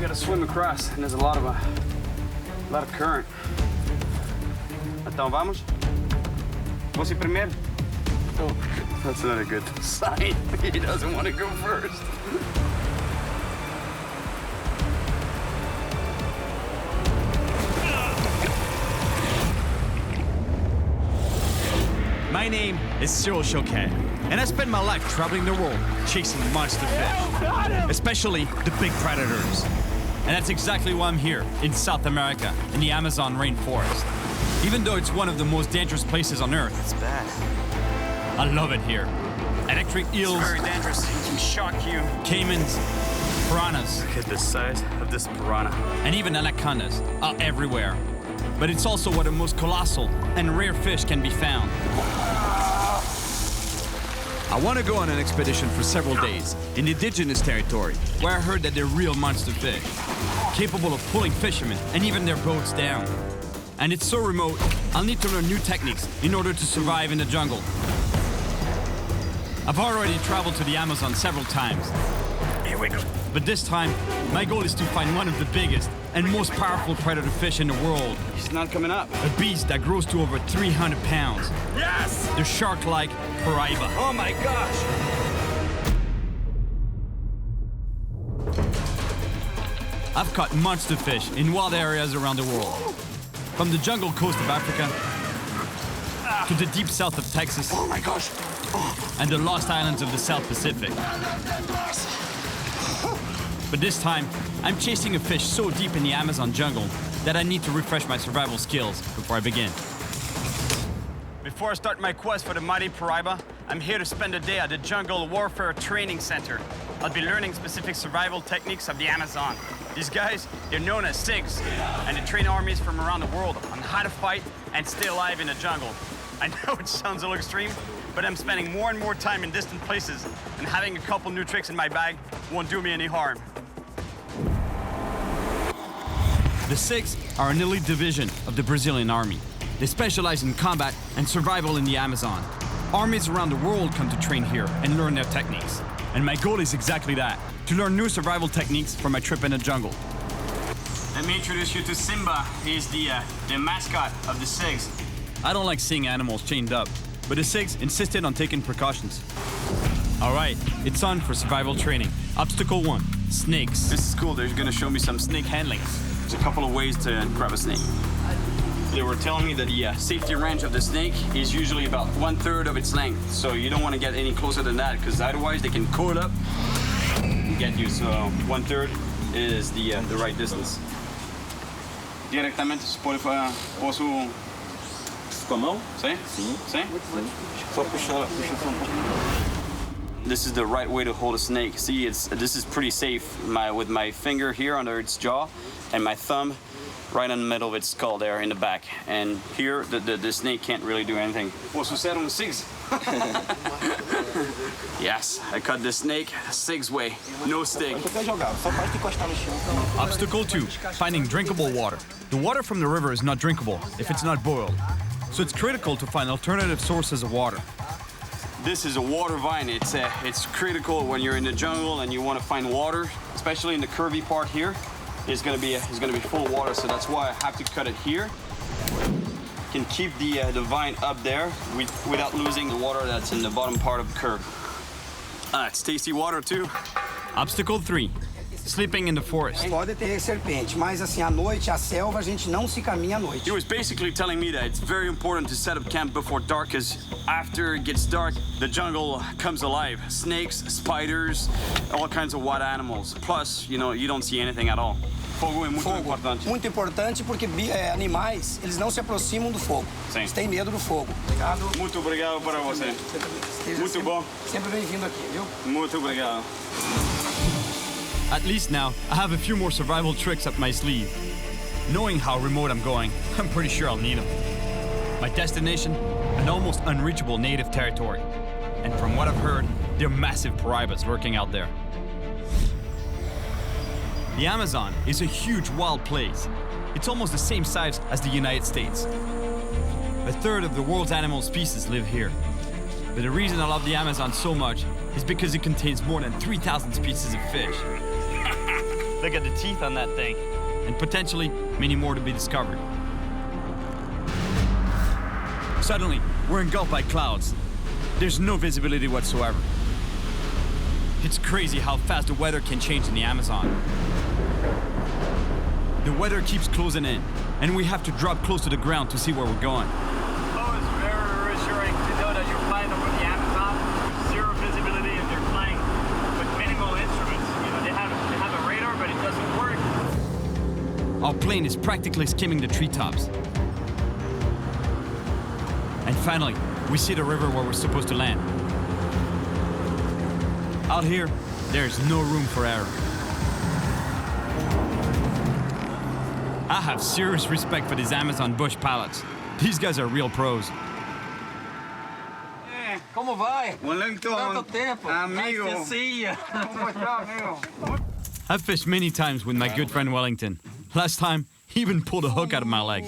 gotta swim across, and there's a lot of current. Então vamos? Você primeiro? Oh, that's not a good sign. He doesn't want to go first. My name is Cyril Choquet, and I spend my life traveling the world chasing monster fish, especially the big predators. And that's exactly why I'm here in South America, in the Amazon rainforest. Even though it's one of the most dangerous places on Earth, It's bad. I love it here. Electric eels, It's very dangerous. It can shock you. caimans, piranhas, Look at the size of this piranha. and even anacondas are everywhere. But it's also where the most colossal and rare fish can be found. I want to go on an expedition for several days in indigenous territory, where I heard that they're real monster fish, capable of pulling fishermen and even their boats down. And it's so remote, I'll need to learn new techniques in order to survive in the jungle. I've already traveled to the Amazon several times. Here we go. But this time, my goal is to find one of the biggest and most powerful predator fish in the world. He's not coming up. A beast that grows to over 300 pounds. Yes! The shark-like Piranha. Oh my gosh! I've caught monster fish in wild areas around the world. From the jungle coast of Africa to the deep south of Texas Oh my gosh! and the lost islands of the South Pacific. But this time, I'm chasing a fish so deep in the Amazon jungle that I need to refresh my survival skills before I begin. Before I start my quest for the mighty Piranha, I'm here to spend a day at the Jungle Warfare Training Center. I'll be learning specific survival techniques of the Amazon. These guys, they're known as SIGs, and they train armies from around the world on how to fight and stay alive in the jungle. I know it sounds a little extreme, but I'm spending more and more time in distant places, and having a couple new tricks in my bag won't do me any harm. The SIGs are an elite division of the Brazilian army. They specialize in combat and survival in the Amazon. Armies around the world come to train here and learn their techniques. And my goal is exactly that, to learn new survival techniques for my trip in the jungle. Let me introduce you to Simba. He's the mascot of the SIGs. I don't like seeing animals chained up, but the SIGs insisted on taking precautions. All right, it's on for survival training. Obstacle 1, snakes. This is cool. They're gonna show me some snake handling. There's a couple of ways to grab a snake. They were telling me that the safety range of the snake is usually about 1/3 of its length. So you don't want to get any closer than that, because otherwise they can coil up and get you. So 1/3 is the right distance. Diretamente, posso... Com a mão? Sim? Sim. Sim? Só puxar só um pouquinho. This is the right way to hold a snake. See, this is pretty safe. With my finger here under its jaw and my thumb right in the middle of its skull there in the back. And here, the snake can't really do anything. Posso ser SIGs? Yes, I cut the snake SIGs way. No stick. Só jogar, só basta encostar no chão. Obstacle 2, finding drinkable water. The water from the river is not drinkable if it's not boiled. So it's critical to find alternative sources of water. This is a water vine. It's critical when you're in the jungle and you want to find water, especially in the curvy part here. It's gonna be full of water, so that's why I have to cut it here. Can keep the vine up there without losing the water that's in the bottom part of the curve. It's tasty water too. Obstacle 3, sleeping in the forest. Pode ter serpente, mas assim, à noite, a selva, a gente não se caminha à noite. He was basically telling me that it's very important to set up camp before dark, because after it gets dark, the jungle comes alive. Snakes, spiders, all kinds of wild animals. Plus, you don't see anything at all. Fogo é muito importante. Muito importante porque animais, eles não se aproximam do fogo. Sim. Eles têm medo do fogo. Obrigado. Muito obrigado para você. Esteja Muito sempre, bom. Sempre bem-vindo aqui, viu? Muito obrigado. At least now, I have a few more survival tricks up my sleeve. Knowing how remote I'm going, I'm pretty sure I'll need them. My destination, an almost unreachable native territory. And from what I've heard, there are massive piranhas lurking out there. The Amazon is a huge wild place. It's almost the same size as the United States. A third of the world's animal species live here. But the reason I love the Amazon so much is because it contains more than 3,000 species of fish. Look at the teeth on that thing. And potentially many more to be discovered. Suddenly, we're engulfed by clouds. There's no visibility whatsoever. It's crazy how fast the weather can change in the Amazon. The weather keeps closing in, and we have to drop close to the ground to see where we're going. Oh, it's very reassuring to know that you're flying over the Amazon with zero visibility and you're flying with minimal instruments. You know, they have a radar, but it doesn't work. Our plane is practically skimming the treetops. And finally, we see the river where we're supposed to land. Out here, there's no room for error. I have serious respect for these Amazon bush pilots. These guys are real pros. Como vai? Wellington, Tanto tempo. amigo. Nice to see you. ¿Cómo está, amigo? I've fished many times with my good friend Wellington. Last time, he even pulled a hook out of my leg.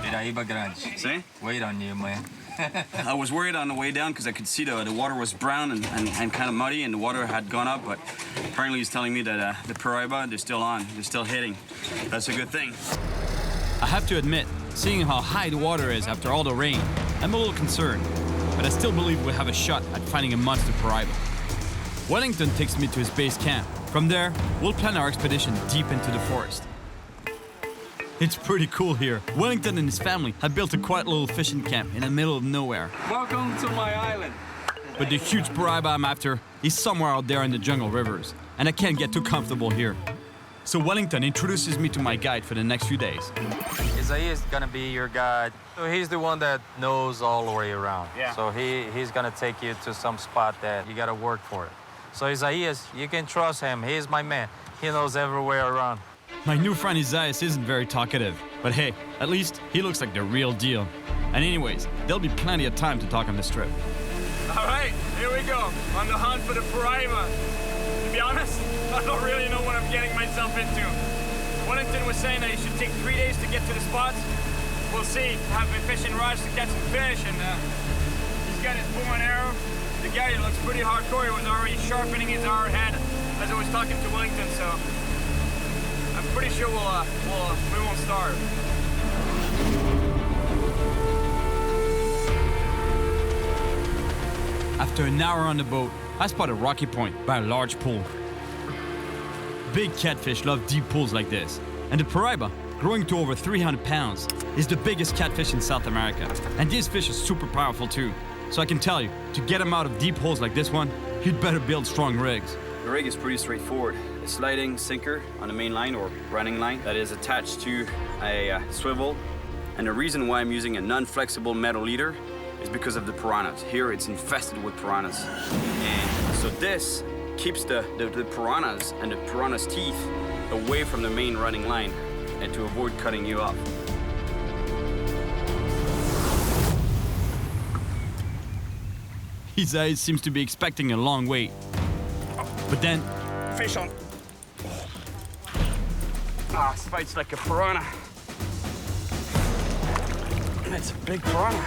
Piraíba grande. See? Wait on you, man. I was worried on the way down because I could see the water was brown and kind of muddy and the water had gone up, but apparently he's telling me that the Piranha, they're still on, they're still hitting. That's a good thing. I have to admit, seeing how high the water is after all the rain, I'm a little concerned, but I still believe we have a shot at finding a monster Piranha. Wellington takes me to his base camp. From there, we'll plan our expedition deep into the forest. It's pretty cool here. Wellington and his family have built a quiet little fishing camp in the middle of nowhere. Welcome to my island. But the huge Piranha I'm after is somewhere out there in the jungle rivers, and I can't get too comfortable here. So Wellington introduces me to my guide for the next few days. Isaiah is gonna be your guide. So he's the one that knows all the way around. Yeah. So he's gonna take you to some spot that you gotta work for it. So Isaiah, you can trust him. He's my man. He knows everywhere around. My new friend Isaiah isn't very talkative, but hey, at least he looks like the real deal. And anyways, there'll be plenty of time to talk on this trip. All right, here we go. On the hunt for the Piranha. To be honest, I don't really know what I'm getting myself into. Wellington was saying that it should take 3 days to get to the spots. We'll see. I've been fishing rods to catch some fish, and he's got his bow and arrow. The guy looks pretty hardcore. He was already sharpening his arrowhead as I was talking to Wellington, so I'm pretty sure we won't starve. After an hour on the boat, I spot a rocky point by a large pool. Big catfish love deep pools like this, and the Piranha, growing to over 300 pounds, is the biggest catfish in South America. And these fish are super powerful too. So I can tell you, to get them out of deep holes like this one, you'd better build strong rigs. The rig is pretty straightforward. A sliding sinker on the main line or running line that is attached to a swivel. And the reason why I'm using a non-flexible metal leader is because of the piranhas. Here it's infested with piranhas. And so this keeps the piranhas and the piranhas' teeth away from the main running line and to avoid cutting you off. His eyes seems to be expecting a long wait. But then, Fish on. Ah, bites like a piranha. It's a big piranha.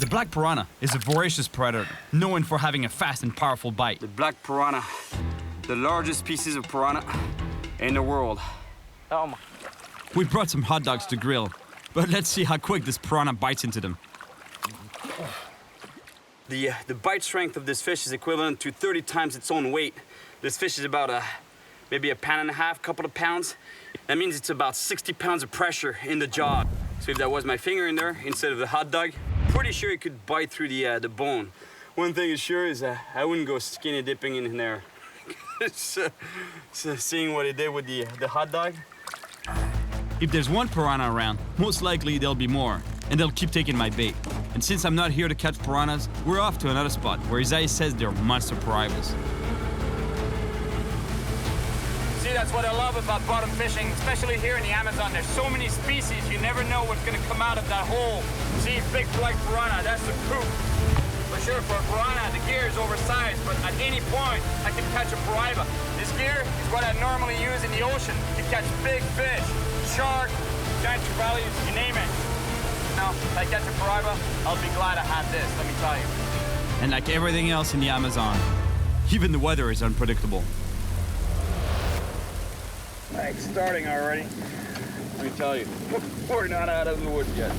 the black piranha is a voracious predator, known for having a fast and powerful bite. The black piranha, the largest species of piranha in the world. We brought some hot dogs to grill, but let's see how quick this piranha bites into them. The bite strength of this fish is equivalent to 30 times its own weight. This fish is about maybe a pound and a half, couple of pounds. That means it's about 60 pounds of pressure in the jaw. So if that was my finger in there instead of the hot dog, pretty sure it could bite through the bone. One thing is sure is I wouldn't go skinny dipping in there. So seeing what it did with the hot dog. If there's one piranha around, most likely there'll be more, and they'll keep taking my bait. And since I'm not here to catch piranhas, we're off to another spot where Isaiah says they're monster piranhas. See, that's what I love about bottom fishing, especially here in the Amazon. There's so many species, you never know what's gonna come out of that hole. See, big black piranha, that's the proof. For sure, for a piranha, the gear is oversized, but at any point, I can catch a piranha. This gear is what I normally use in the ocean to catch big fish, shark, giant trevallies, you name it. Now, if I catch a piranha, I'll be glad I had this, let me tell you. And like everything else in the Amazon, even the weather is unpredictable. It's starting already. Let me tell you, we're not out of the woods yet.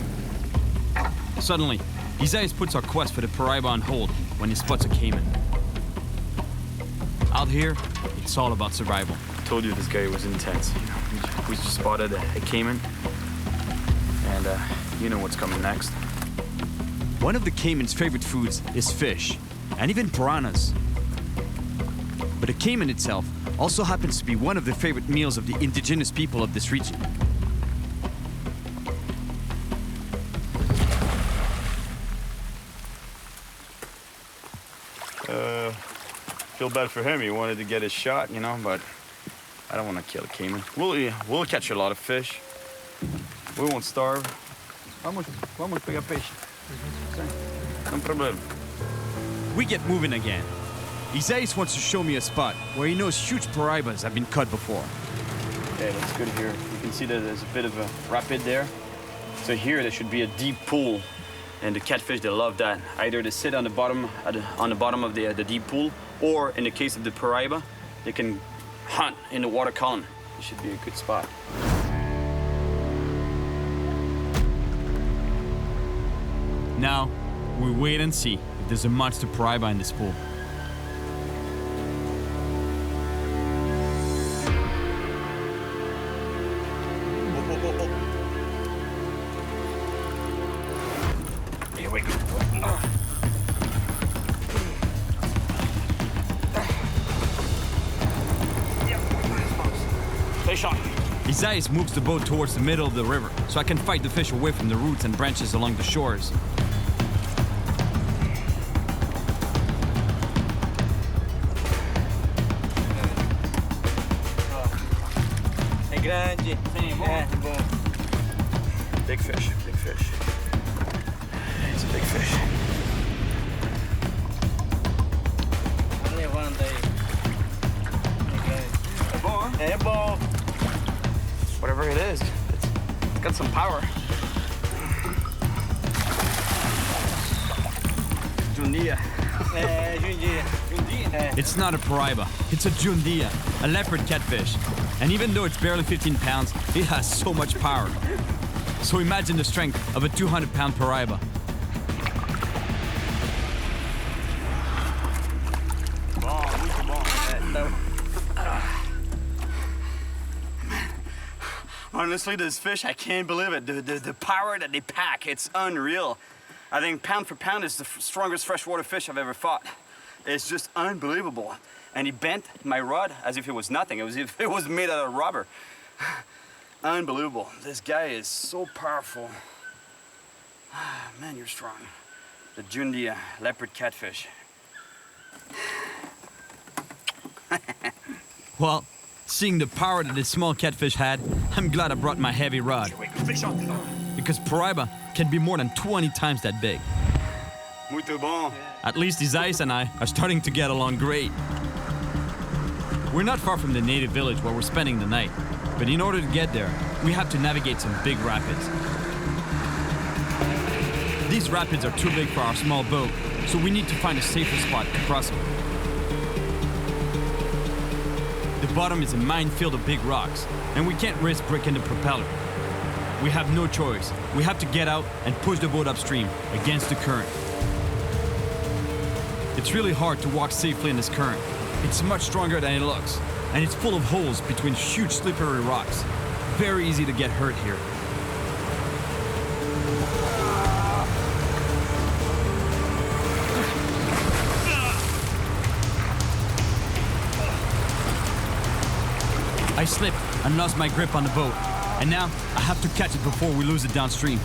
Suddenly, Isaias puts our quest for the piranha on hold when he spots a caiman. Out here, it's all about survival. I told you this guy was intense. We just spotted a caiman, and you know what's coming next. One of the caiman's favorite foods is fish, and even piranhas. But the caiman itself also happens to be one of the favorite meals of the indigenous people of this region. Feel bad for him. He wanted to get his shot, you know, but I don't want to kill a caiman. We'll catch a lot of fish. We won't starve. Vamos pegar peixe. No problem. We get moving again. Isaias wants to show me a spot where he knows huge piranhas have been caught before. Okay, that's good here. You can see that there's a bit of a rapid there. So here there should be a deep pool, and the catfish, they love that. Either they sit on the bottom of the deep pool, or in the case of the piranha, they can hunt in the water column. It should be a good spot. Now, we wait and see if there's a monster piranha in this pool. Here we go. Fish on. Isaias moves the boat towards the middle of the river so I can fight the fish away from the roots and branches along the shores. É grande. Sim, bom. É, bom. Big fish, big fish. It's a big fish. Tá levando aí. É bom, hein? É bom. Whatever it is, it's got some power. Jundia. É, jundia. Jundia? É. It's not a piranha, it's a jundia, a leopard catfish. And even though it's barely 15 pounds, it has so much power. So imagine the strength of a 200-pound piranha. Bom, muito bom. Honestly, this fish, I can't believe it. The power that they pack, it's unreal. I think pound for pound is the strongest freshwater fish I've ever fought. It's just unbelievable. And he bent my rod as if it was nothing, as if it was made out of rubber. Unbelievable. This guy is so powerful. Man, you're strong. The Jundia leopard catfish. Well, seeing the power that this small catfish had, I'm glad I brought my heavy rod. Because piranha can be more than 20 times that big. Muito bom. At least Isaias and I are starting to get along great. We're not far from the native village where we're spending the night, but in order to get there, we have to navigate some big rapids. These rapids are too big for our small boat, so we need to find a safer spot to cross them. The bottom is a minefield of big rocks, and we can't risk breaking the propeller. We have no choice. We have to get out and push the boat upstream against the current. It's really hard to walk safely in this current. It's much stronger than it looks, and it's full of holes between huge slippery rocks. Very easy to get hurt here. I slipped and lost my grip on the boat, and now I have to catch it before we lose it downstream.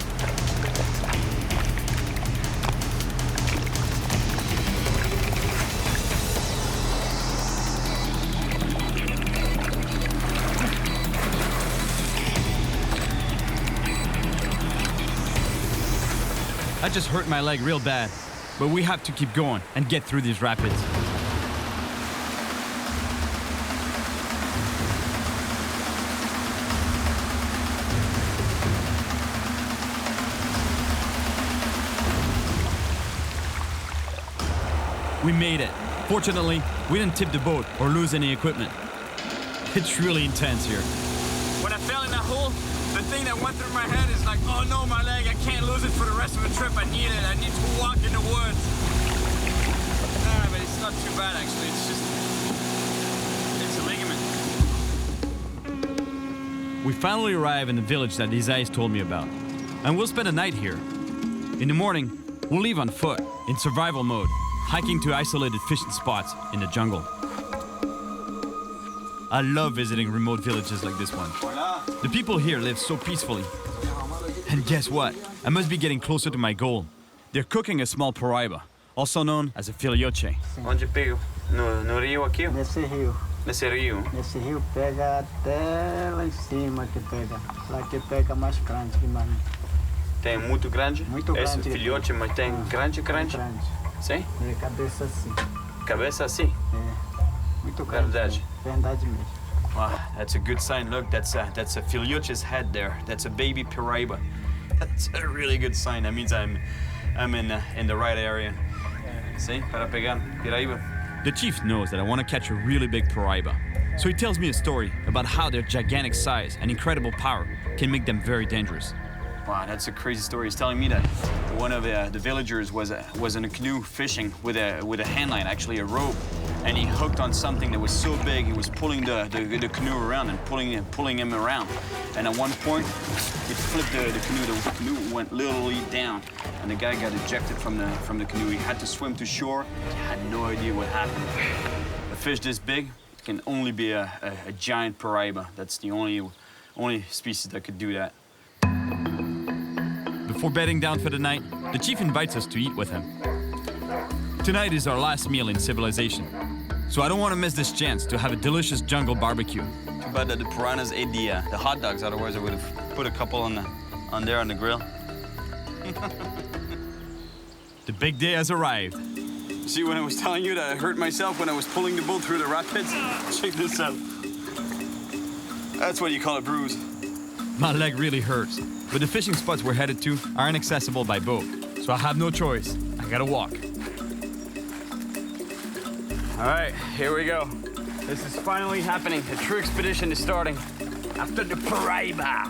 I just hurt my leg real bad, but we have to keep going and get through these rapids. We made it. Fortunately, we didn't tip the boat or lose any equipment. It's really intense here. When I fell in that hole, the thing that went through my head is like, oh no, my leg, I can't lose it for the rest of the trip. I need it. I need to walk in the woods. Nah, but it's not too bad actually. It's a ligament. We finally arrive in the village that Isaias told me about, and we'll spend a night here. In the morning, we'll leave on foot, in survival mode, hiking to isolated fishing spots in the jungle. I love visiting remote villages like this one. The people here live so peacefully. And guess what? I must be getting closer to my goal. They're cooking a small paraiba, also known as a filhote. Onde pega? No rio aqui? Nesse rio. Nesse rio? Nesse rio pega até lá em cima que pega. Lá que pega mais grande demais. Tem muito grande? Muito Esse grande. filhote, mas tem grande? Grande. Sim? É cabeça assim. Cabeça assim? É. Muito grande. Verdade. Verdade mesmo. Wow, that's a good sign. Look, that's a filhote's head there. That's a baby piraiba. That's a really good sign. That means I'm in the right area. See? Para pegar piraiba. The chief knows that I want to catch a really big paraiba. So he tells me a story about how their gigantic size and incredible power can make them very dangerous. Wow, that's a crazy story. He's telling me that one of the villagers was in a canoe fishing with a hand line, actually a rope, and he hooked on something that was so big he was pulling the canoe around and pulling him around. And at one point, it flipped the canoe. The canoe went literally down, and the guy got ejected from the canoe. He had to swim to shore. He had no idea what happened. A fish this big can only be a giant paraiba. That's the only species that could do that. Before bedding down for the night, the chief invites us to eat with him. Tonight is our last meal in civilization, so I don't want to miss this chance to have a delicious jungle barbecue. Too bad that the piranhas ate the hot dogs, otherwise I would have put a couple on there on the grill. The big day has arrived. See, when I was telling you that I hurt myself when I was pulling the boat through the rapids? Check this out. That's what you call a bruise. My leg really hurts, but the fishing spots we're headed to are inaccessible by boat, so I have no choice. I gotta walk. All right, here we go. This is finally happening. The true expedition is starting. After the paraiba.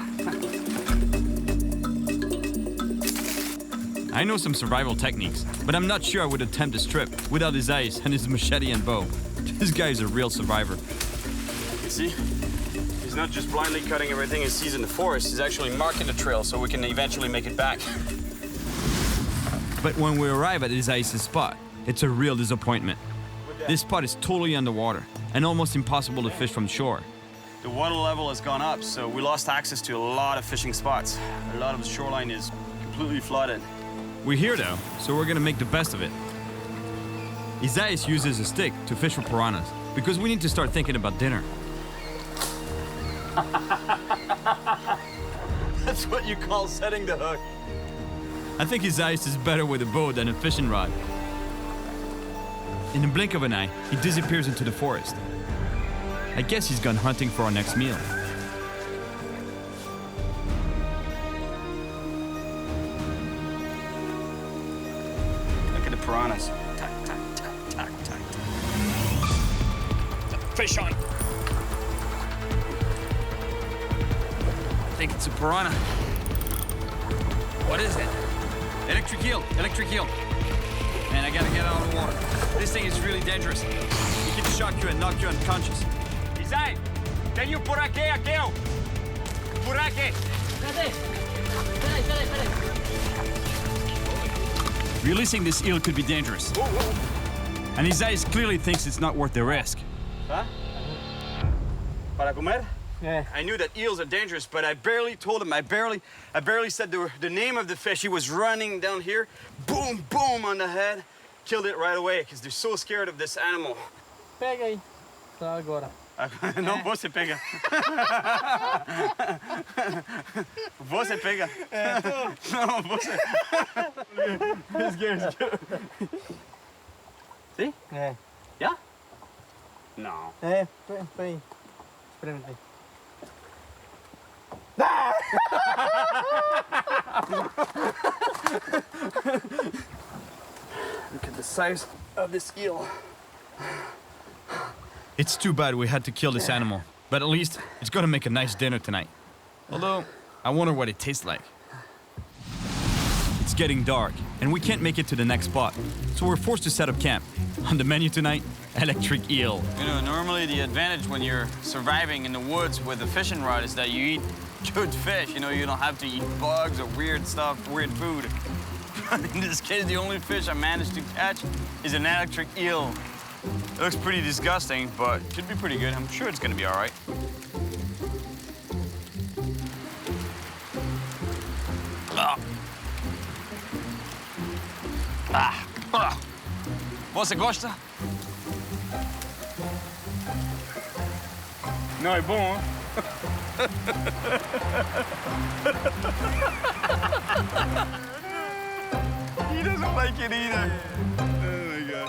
I know some survival techniques, but I'm not sure I would attempt this trip without his ice and his machete and bow. This guy's a real survivor. You see? He's not just blindly cutting everything he sees in the forest. He's actually marking the trail so we can eventually make it back. But when we arrive at his ice's spot, it's a real disappointment. This spot is totally underwater and almost impossible to fish from shore. The water level has gone up, so we lost access to a lot of fishing spots. A lot of the shoreline is completely flooded. We're here though, so we're gonna make the best of it. Isaias uses a stick to fish for piranhas because we need to start thinking about dinner. That's what you call setting the hook. I think Isaias is better with a bow than a fishing rod. In the blink of an eye, he disappears into the forest. I guess he's gone hunting for our next meal. Look at the piranhas. Tack, tack, tack, tack, tack. Fish on. I think it's a piranha. What is it? Electric eel, electric eel. Man, I gotta get out of the water. This thing is really dangerous. It can shock you and knock you unconscious. Isai, can you por aqui, Akeo? Por aqui. Releasing this eel could be dangerous. And Isaias clearly thinks it's not worth the risk. Huh? Para comer? Yeah. I knew that eels are dangerous, but I barely told him. I barely said the name of the fish. He was running down here, boom, boom on the head, killed it right away because they're so scared of this animal. Pega aí. Só agora. Não, você pega. Você pega. Não, você. This game is good. See? É. Yeah? No. É, põe. Experimenta aí. Look at the size of this eel. It's too bad we had to kill this animal, but at least it's gonna make a nice dinner tonight. Although, I wonder what it tastes like. It's getting dark, and we can't make it to the next spot, so we're forced to set up camp. On the menu tonight, electric eel. You know, normally the advantage when you're surviving in the woods with a fishing rod is that you eat good fish. You know, you don't have to eat bugs or weird stuff, weird food. In this case, the only fish I managed to catch is an electric eel. It looks pretty disgusting, but it should be pretty good. I'm sure it's gonna be all right. Você gosta? Não é bom, hein? He doesn't like it either. Oh my God.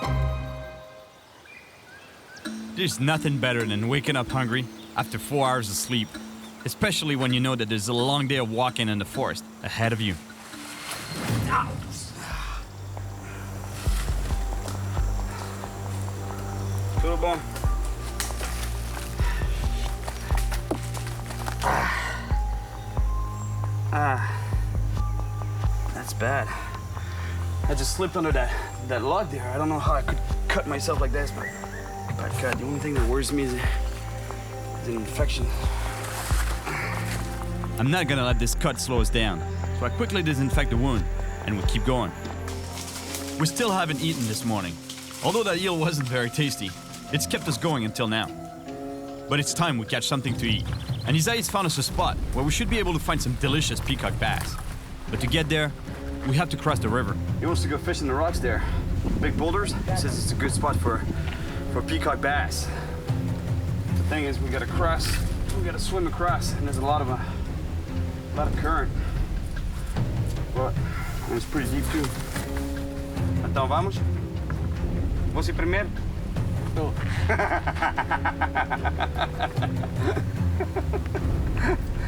There's nothing better than waking up hungry after 4 hours of sleep, especially when you know that there's a long day of walking in the forest ahead of you. Tudo bom? That's bad. I just slipped under that log there. I don't know how I could cut myself like this, but God, the only thing that worries me is an infection. I'm not gonna let this cut slow us down, so I quickly disinfect the wound, and we keep going. We still haven't eaten this morning. Although that eel wasn't very tasty, it's kept us going until now. But it's time we catch something to eat. And Isaiah's found us a spot where we should be able to find some delicious peacock bass. But to get there, we have to cross the river. He wants to go fish in the rocks there. Big boulders. He says it's a good spot for peacock bass. The thing is, we gotta swim across, and there's a lot of current. But it's pretty deep too. Então vamos? Você primeiro? Tô.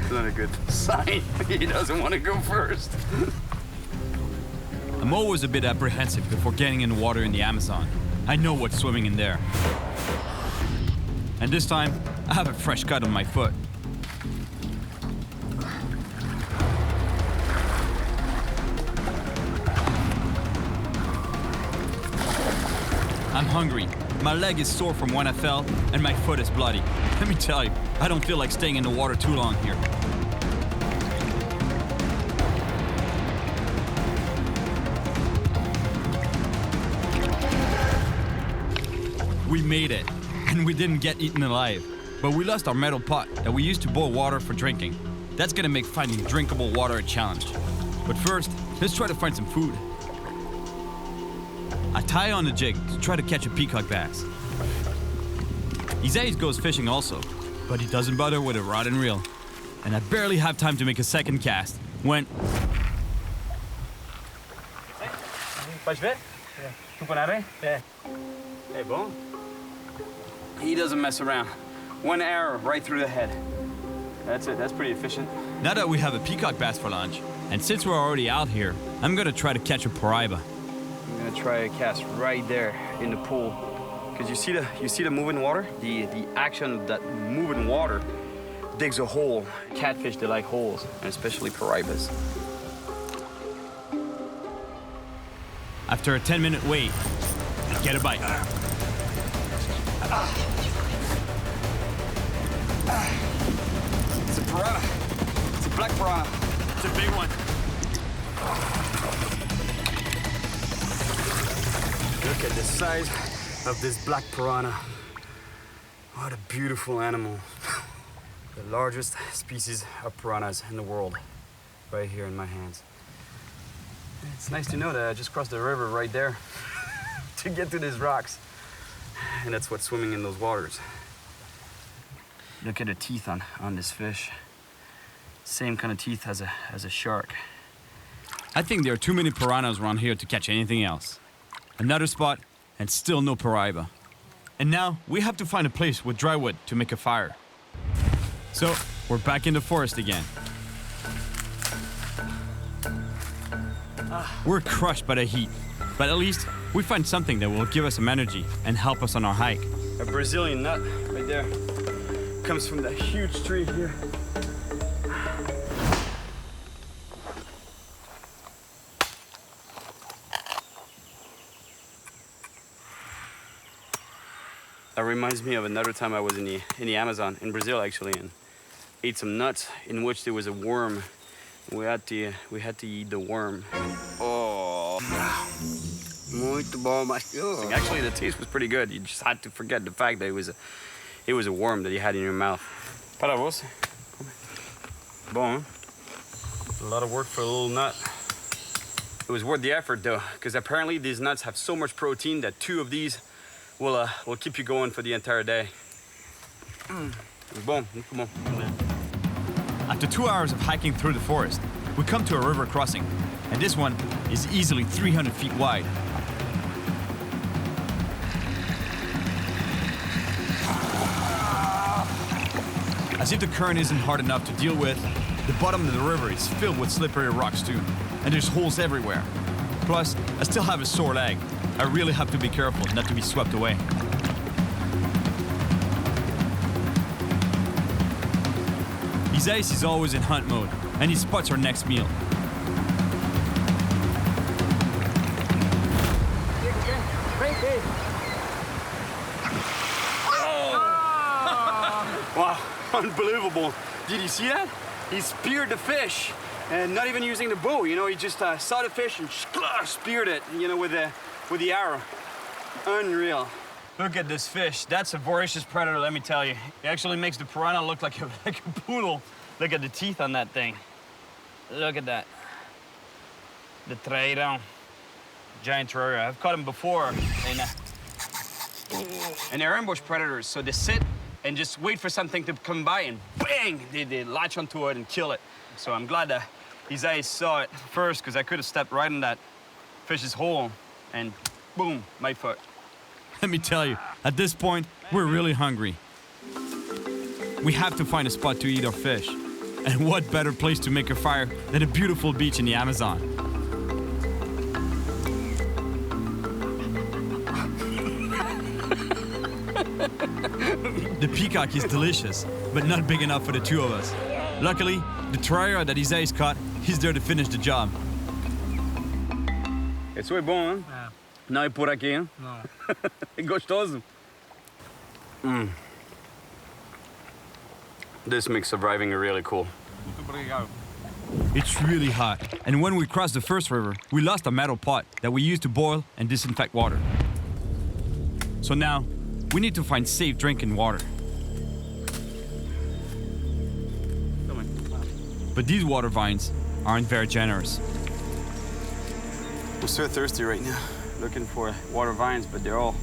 It's not a good sign. He doesn't want to go first. I'm always a bit apprehensive before getting in the water in the Amazon. I know what's swimming in there. And this time, I have a fresh cut on my foot. I'm hungry. My leg is sore from when I fell, and my foot is bloody. Let me tell you, I don't feel like staying in the water too long here. We made it, and we didn't get eaten alive. But we lost our metal pot that we used to boil water for drinking. That's gonna make finding drinkable water a challenge. But first, let's try to find some food. I tie on the jig to try to catch a peacock bass. Isaiah goes fishing also, but he doesn't bother with a rod and reel. And I barely have time to make a second cast when... Pode ver? Tupanare? É. Hey, bom. He doesn't mess around. One arrow right through the head. That's it. That's pretty efficient. Now that we have a peacock bass for lunch, and since we're already out here, I'm gonna try to catch a Piranha. I'm gonna try a cast right there in the pool, because you see the moving water. The action of that moving water digs a hole. Catfish, they like holes, and especially piranhas. After a 10-minute wait, I get a bite. It's a piranha. It's a black piranha. It's a big one. Look at the size of this black piranha. What a beautiful animal. The largest species of piranhas in the world, right here in my hands. It's nice to know that I just crossed the river right there to get to these rocks. And that's what's swimming in those waters. Look at the teeth on this fish. Same kind of teeth as a shark. I think there are too many piranhas around here to catch anything else. Another spot, and still no Paraiba. And now we have to find a place with dry wood to make a fire. So we're back in the forest again. We're crushed by the heat, but at least we find something that will give us some energy and help us on our hike. A Brazilian nut right there. Comes from that huge tree here. That reminds me of another time I was in the Amazon, in Brazil actually, and ate some nuts in which there was a worm. We had to eat the worm. Oh, Muito bom, macio. actually the taste was pretty good. You just had to forget the fact that it was a worm that you had in your mouth. Parabéns. Bon. A lot of work for a little nut. It was worth the effort though, because apparently these nuts have so much protein that 2 of these will keep you going for the entire day. Bon, muito bom. After 2 hours of hiking through the forest, we come to a river crossing, and this one is easily 300 feet wide. As if the current isn't hard enough to deal with, the bottom of the river is filled with slippery rocks too, and there's holes everywhere. Plus, I still have a sore leg. I really have to be careful not to be swept away. Isais is always in hunt mode, and he spots our next meal. Wow, unbelievable. Did you see that? He speared the fish, and not even using the bow, you know, he just saw the fish and speared it, you know, with the arrow. Unreal. Look at this fish. That's a voracious predator, let me tell you. It actually makes the piranha look like a poodle. Look at the teeth on that thing. Look at that. The trairão. Giant trairão. I've caught him before. And they're ambush predators, so they sit and just wait for something to come by and bang! They latch onto it and kill it. So I'm glad that Isais saw it first, because I could have stepped right in that fish's hole and boom, my foot. Let me tell you, at this point, we're really hungry. We have to find a spot to eat our fish. And what better place to make a fire than a beautiful beach in the Amazon? The peacock is delicious, but not big enough for the 2 of us. Luckily, the trairão that Isais caught, he's there to finish the job. Esse foi bom, hein? É. Não é por aqui, hein? Não. É gostoso. This makes surviving really cool. It's really hot, and when we crossed the first river, we lost a metal pot that we used to boil and disinfect water. So now, we need to find safe drinking water. But these water vines aren't very generous. I'm so thirsty right now, looking for water vines, but they're all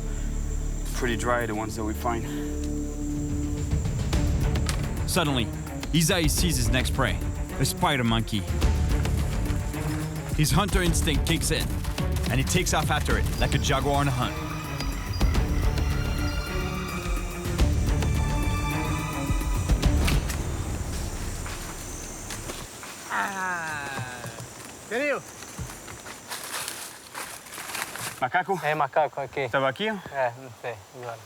pretty dry, the ones that we find. Suddenly, Isais sees his next prey, a spider monkey. His hunter instinct kicks in, and he takes off after it like a jaguar on a hunt. Querido. Macaco? É macaco aqui. Estava aqui? É, não sei, agora.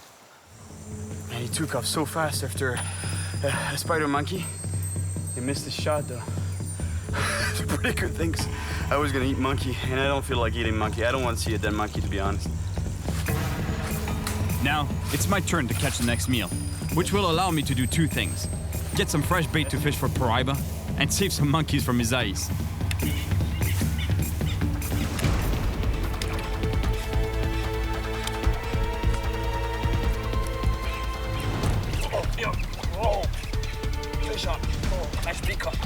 And he took off so fast after a spider monkey. He missed his shot though. It's a pretty good thing. I was gonna eat monkey, and I don't feel like eating monkey. I don't want to see a dead monkey, to be honest. Now, it's my turn to catch the next meal, which will allow me to do 2 things. Get some fresh bait to fish for Paraiba, and save some monkeys from Isais. Fish on. Nice peacock.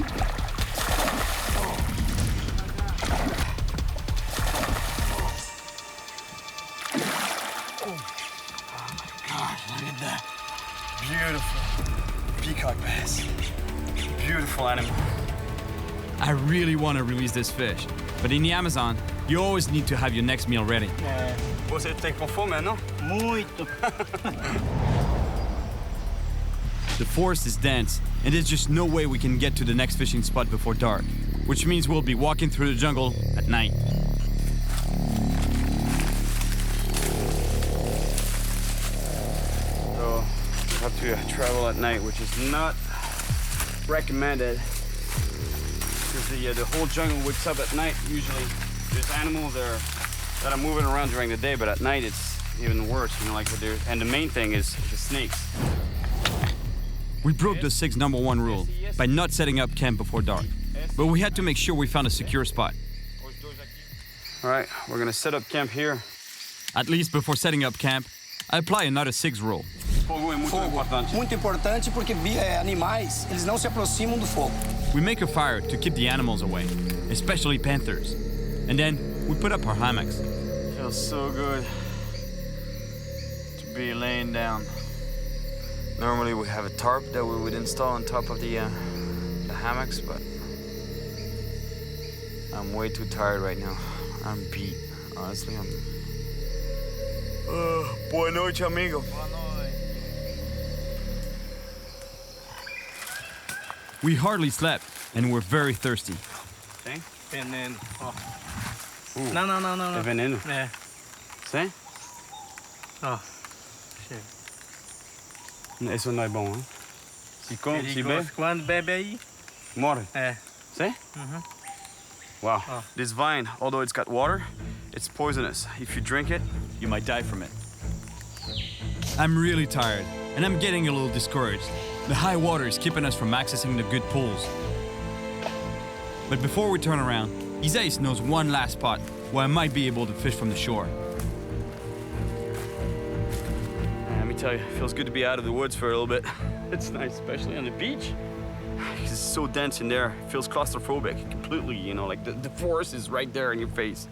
Beautiful. peacock bass. Beautiful animal. I really want to release this fish, but in the Amazon, you always need to have your next meal ready. Você tem com fome, não? Muito. The forest is dense, and there's just no way we can get to the next fishing spot before dark, which means we'll be walking through the jungle at night. So we have to travel at night, which is not recommended because the whole jungle wakes up at night. Usually there's animals that are moving around during the day, but at night it's even worse, you know, like and the main thing is the snakes. We broke the 6 number 1 rule by not setting up camp before dark, but we had to make sure we found a secure spot. All right, we're gonna set up camp here. At least before setting up camp, I apply another 6 rule. Fogo é muito Fogo, importante. muito importante porque animais, eles não se aproximam do fogo. We make a fire to keep the animals away, especially panthers. And then we put up our hammocks. Feels so good to be laying down. Normally we have a tarp that we would install on top of the hammocks, but I'm way too tired right now. I'm beat. Honestly, I'm... Boa noite, amigo. We hardly slept, and we're very thirsty. Tem? Veneno. Ó. Não. É veneno? É. Sim? Ó. Chega. Isso não é bom, hein? Se come, se bebe, Quando bebe aí, morre. é. See? Wow. Oh. This vine, although it's got water, it's poisonous. If you drink it, you might die from it. I'm really tired, and I'm getting a little discouraged. The high water is keeping us from accessing the good pools. But before we turn around, Isais knows one last spot where I might be able to fish from the shore. Let me tell you, it feels good to be out of the woods for a little bit. It's nice, especially on the beach. Because it's so dense in there. It feels claustrophobic completely, you know, like the forest is right there in your face.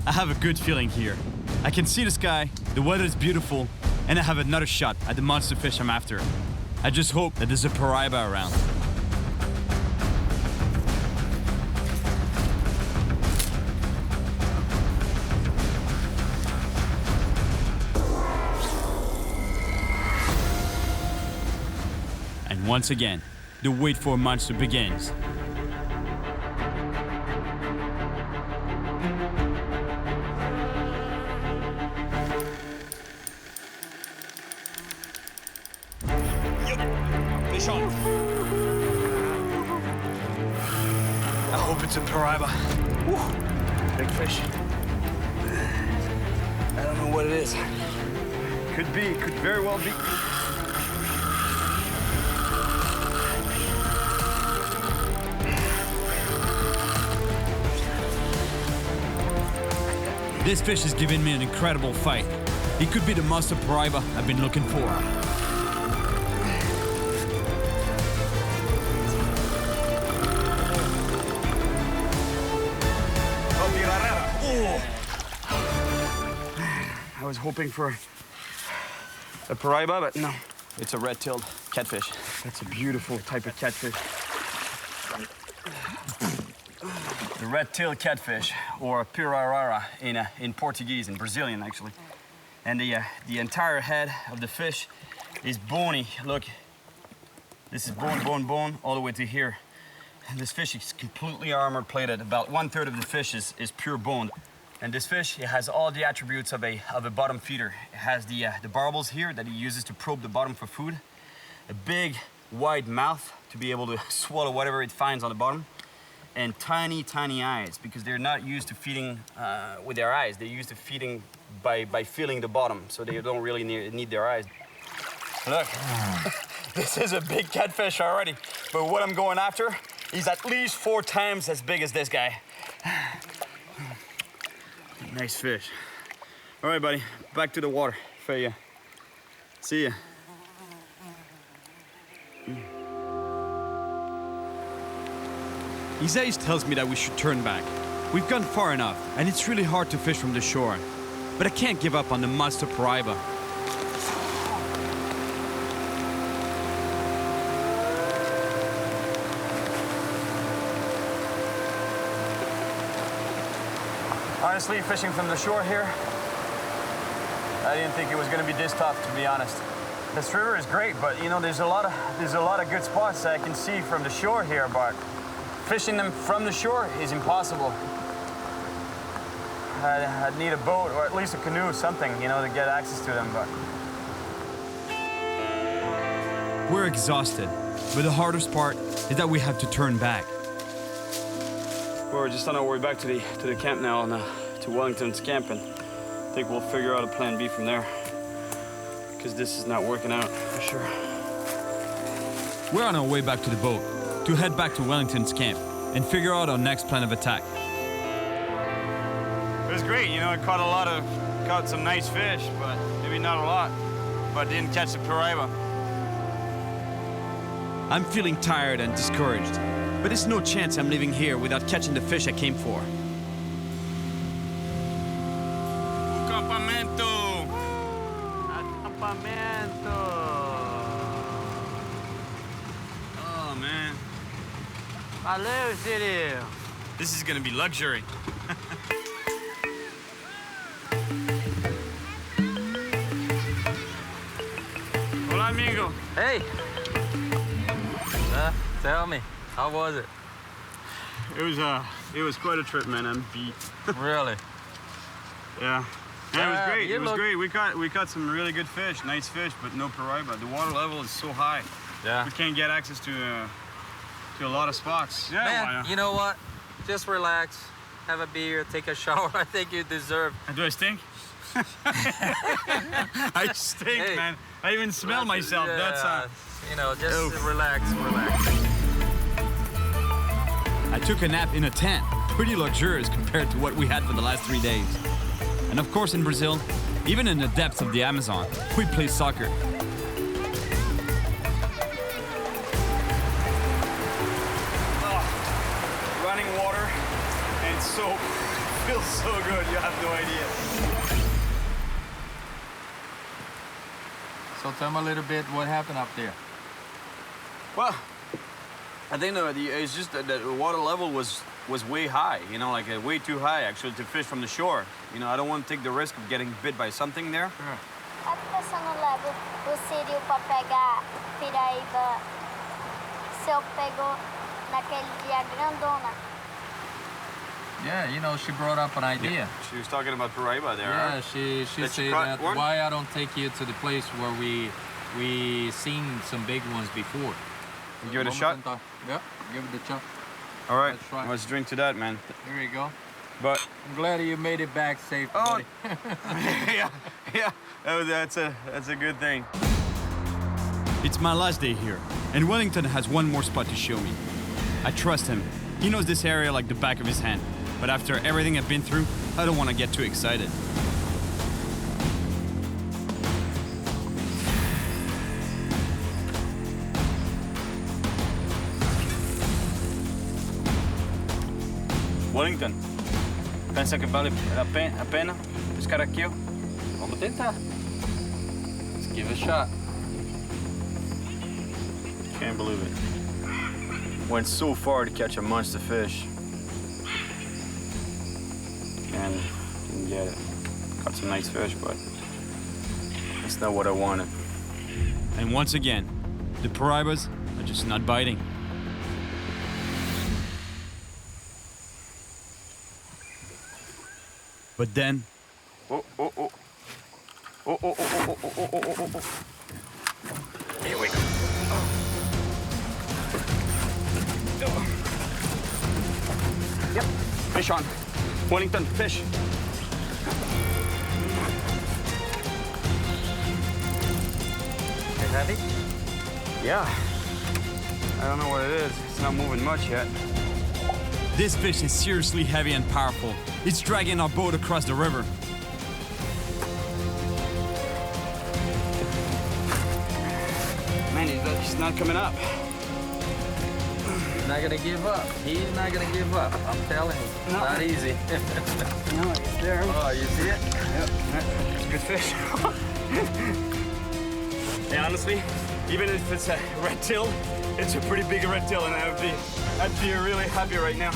I have a good feeling here. I can see the sky, the weather is beautiful, and I have another shot at the monster fish I'm after. I just hope that there's a Piranha around. And once again, the wait for a monster begins. Fish on. I hope it's a Piranha. Big fish. I don't know what it is. Could be, could very well be. This fish has given me an incredible fight. It could be the monster Piranha I've been looking for. I was hoping for a Piranha, but no. It's a red-tailed catfish. That's a beautiful type of catfish. The red-tailed catfish, or Piranha in Portuguese, in Brazilian actually. And the entire head of the fish is bony. Look, this is bone, all the way to here. And this fish is completely armor-plated. About 1/3 of the fish is pure bone. And this fish, it has all the attributes of a bottom feeder. It has the barbels here that he uses to probe the bottom for food. A big, wide mouth to be able to swallow whatever it finds on the bottom. And tiny, tiny eyes, because they're not used to feeding with their eyes. They're used to feeding by feeling the bottom, so they don't really need their eyes. Look, this is a big catfish already, but what I'm going after, he's at least 4 times as big as this guy. Nice fish. All right, buddy, back to the water for you. See ya. Isais tells me that we should turn back. We've gone far enough, and it's really hard to fish from the shore. But I can't give up on the monster Piranha. Honestly, fishing from the shore here, I didn't think it was going to be this tough, to be honest. This river is great, but you know, there's a lot of good spots that I can see from the shore here, but fishing them from the shore is impossible. I'd need a boat or at least a canoe, something, you know, to get access to them, but. We're exhausted, but the hardest part is that we have to turn back. We're just on our way back to the camp now, and to Wellington's camp, and I think we'll figure out a plan B from there, because this is not working out for sure. We're on our way back to the boat to head back to Wellington's camp and figure out our next plan of attack. It was great, you know, I caught some nice fish, but maybe not a lot, but didn't catch the Piranha. I'm feeling tired and discouraged, but there's no chance I'm leaving here without catching the fish I came for. Acampamento! Acampamento! Oh, man. Valeu, Cyril! This is gonna be luxury. Hola, amigo. Hey! Tell me, how was it? It was quite a trip, man. I'm beat. Really? Yeah. Yeah, it was great. you It was look- great. We caught some really good fish, nice fish, but no Piranha. The water level is so high. Yeah. We can't get access to a lot of spots. Yeah, why Man, not? you know what? Just relax, have a beer, take a shower. I think you deserve. Do I stink? I stink, Hey. man. I even smell myself. Yeah, That's you know, just Oof. relax. I took a nap in a tent, pretty luxurious compared to what we had for the last 3 days. And of course in Brazil, even in the depths of the Amazon, we play soccer. running water, and feels so good. You have no idea. So tell me a little bit what happened up there. Well, I think it's just that the water level was way high, you know, like way too high actually to fish from the shore. You know, I don't want to take the risk of getting bit by something there. A pessoa não leva o Cyril pra pegar piraíba se eu pego naquele dia grandona. Yeah, you know, she brought up an idea. She was talking about Piranha there. Yeah, huh? she That said you caught that one? why I don't take you to the place where we seen some big ones before. You give it a shot? Yeah, give it a shot. All right, Let's try. let's drink to that, man. Here you go. But I'm glad you made it back safe, Oh. buddy. yeah, that's a good thing. It's my last day here, and Wellington has one more spot to show me. I trust him. He knows this area like the back of his hand. But after everything I've been through, I don't want to get too excited. Wellington, pensa que vale a pena pescar aqui? Vamos tentar. Let's give it a shot. Can't believe it. Went so far to catch a monster fish. And didn't get it. Caught some nice fish, but that's not what I wanted. And once again, the Piranhas are just not biting. But then, Oh. Here we go. Yep, fish on. Wellington, fish. Is heavy? Yeah. I don't know what it is. It's not moving much yet. this fish is seriously heavy and powerful. It's dragging our boat across the river. Man, he's not coming up. He's not gonna give up. He's not gonna give up. I'm telling you, it's not easy. No, he's there. Oh, you see it? Yep, it's a good fish. Yeah, honestly, even if it's a red tail, it's a pretty big red tail, and I'd be really happy right now.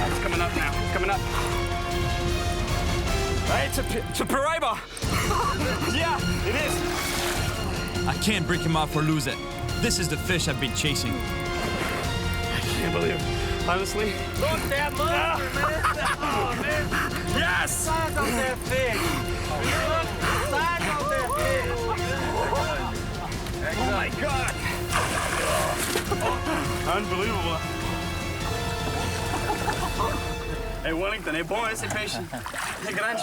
It's coming up now. It's coming up. Hey, it's a Piranha. Yeah, it is. I can't break him off or lose it. This is the fish I've been chasing. I can't believe it. Honestly. Look that monster, man. Oh, man. Yes! Size of that fish. Look the size of that fish. Oh my God. Unbelievable. Hey, Wellington, hey, boys, hey, patient. Hey, Grange.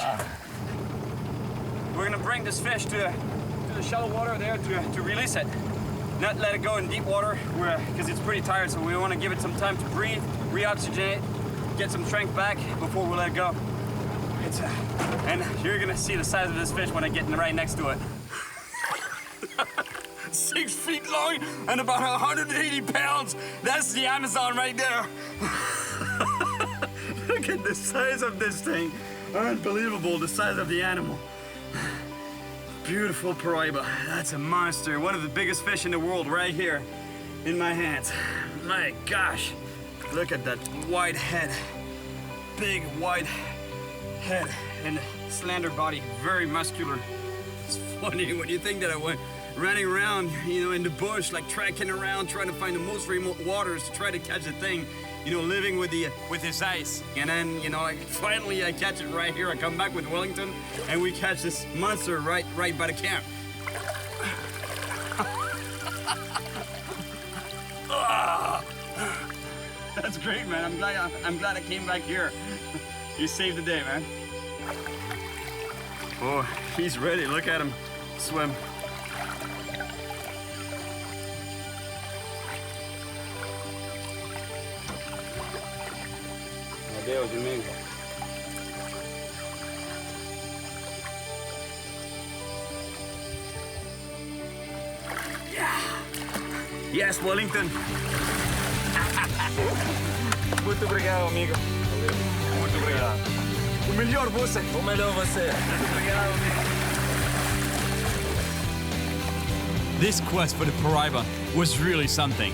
We're gonna bring this fish to the shallow water there to release it. Not let it go in deep water because it's pretty tired, so we want to give it some time to breathe, reoxygenate, get some strength back before we let it go. And you're gonna see the size of this fish when I get right next to it. 6 feet long and about 180 pounds. That's the Amazon right there. Look at the size of this thing. Unbelievable, the size of the animal. Beautiful Piranha. That's a monster. One of the biggest fish in the world right here in my hands. My gosh. Look at that wide head. Big, wide head and slender body. Very muscular. It's funny when you think that I went running around, in the bush, like trekking around, trying to find the most remote waters to try to catch a thing, living with his ice. And then, finally I catch it right here. I come back with Wellington, and we catch this monster right by the camp. That's great, man. I'm glad I came back here. You saved the day, man. Oh, he's ready. Look at him swim. Deus, amigo. Yeah. Yes, Wellington. Muito obrigado, amigo. Muito obrigado. O melhor você. O melhor você. Obrigado, amigo. This quest for the Piranha was really something.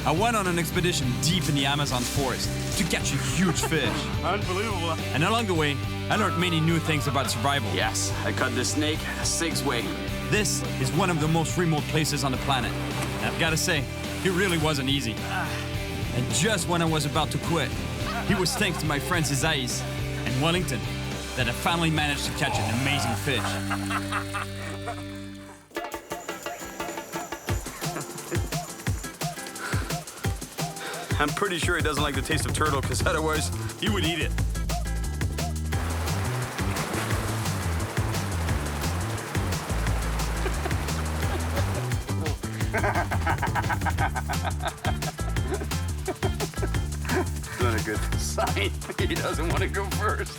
I went on an expedition deep in the Amazon forest to catch a huge fish. Unbelievable. And along the way, I learned many new things about survival. Yes, I caught this snake 6 way. This is one of the most remote places on the planet. And I've got to say, it really wasn't easy. And just when I was about to quit, it was thanks to my friends Isais and Wellington that I finally managed to catch an amazing fish. I'm pretty sure he doesn't like the taste of turtle, because otherwise he would eat it. Not a good sign. He doesn't want to go first.